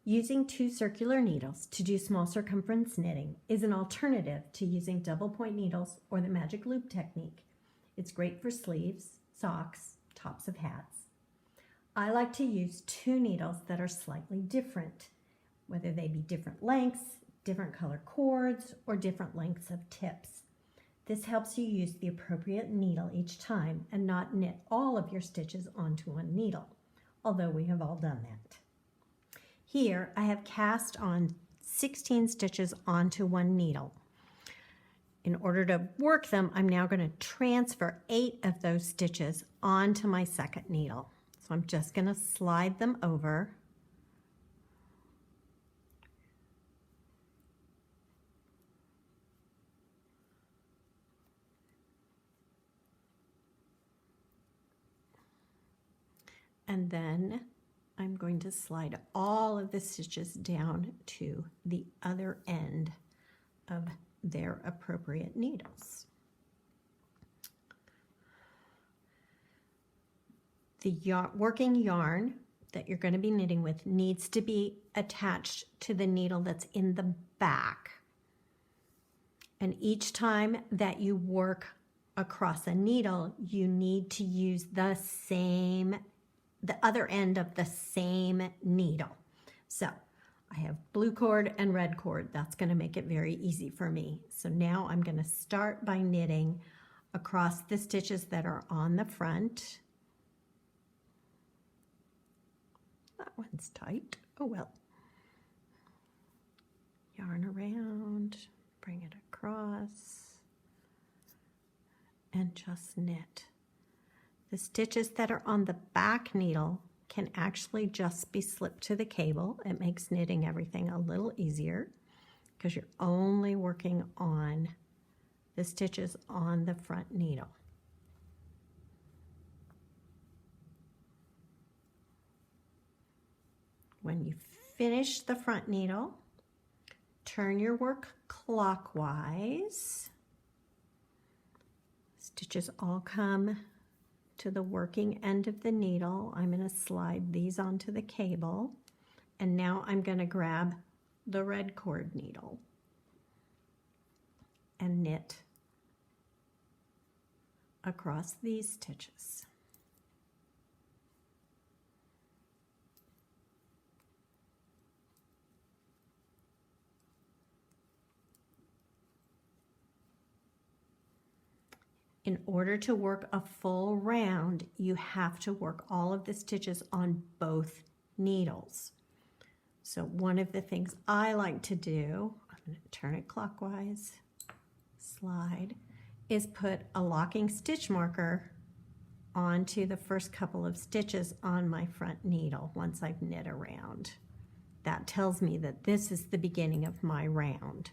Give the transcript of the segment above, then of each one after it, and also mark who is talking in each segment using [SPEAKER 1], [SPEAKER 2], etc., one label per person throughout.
[SPEAKER 1] Using 2 circular needles to do small circumference knitting is an alternative to using double point needles or the magic loop technique. It's great for sleeves, socks, tops of hats. I like to use 2 needles that are slightly different, whether they be different lengths, different color cords, or different lengths of tips. This helps you use the appropriate needle each time and not knit all of your stitches onto one needle, although we have all done that. Here I have cast on 16 stitches onto one needle. In order to work them, I'm now going to transfer 8 of those stitches onto my second needle. So I'm just going to slide them over. And then I'm going to slide all of the stitches down to the other end of their appropriate needles. The working yarn that you're going to be knitting with needs to be attached to the needle that's in the back. And each time that you work across a needle, you need to use the other end of the same needle. So I have blue cord and red cord. That's going to make it very easy for me. So now I'm going to start by knitting across the stitches that are on the front. That one's tight. Oh well. Yarn around, bring it across, and just knit. The stitches that are on the back needle can actually just be slipped to the cable. It makes knitting everything a little easier because you're only working on the stitches on the front needle. When you finish the front needle, turn your work clockwise. Stitches all come to the working end of the needle. I'm going to slide these onto the cable, and now I'm going to grab the red cord needle and knit across these stitches. In order to work a full round, you have to work all of the stitches on both needles. So one of the things I like to do, I'm going to turn it clockwise, slide, is put a locking stitch marker onto the first couple of stitches on my front needle once I've knit around. That tells me that this is the beginning of my round.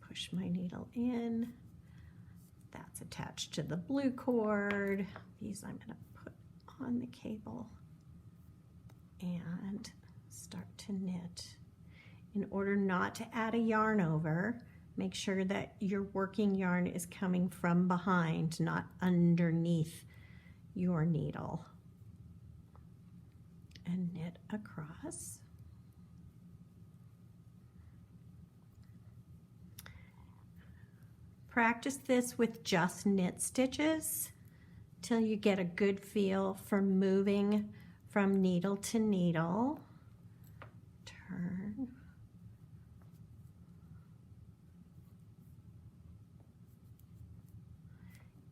[SPEAKER 1] Push my needle in. That's attached to the blue cord. These I'm going to put on the cable and start to knit. In order not to add a yarn over, make sure that your working yarn is coming from behind, not underneath your needle. And knit across. Practice this with just knit stitches till you get a good feel for moving from needle to needle. Turn.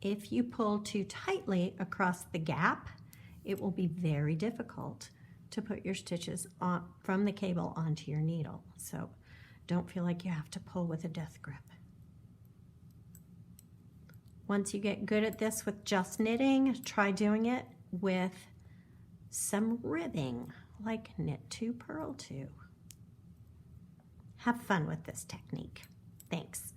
[SPEAKER 1] If you pull too tightly across the gap, it will be very difficult to put your stitches on, from the cable onto your needle. So don't feel like you have to pull with a death grip. Once you get good at this with just knitting, try doing it with some ribbing, like knit 2, purl 2. Have fun with this technique. Thanks.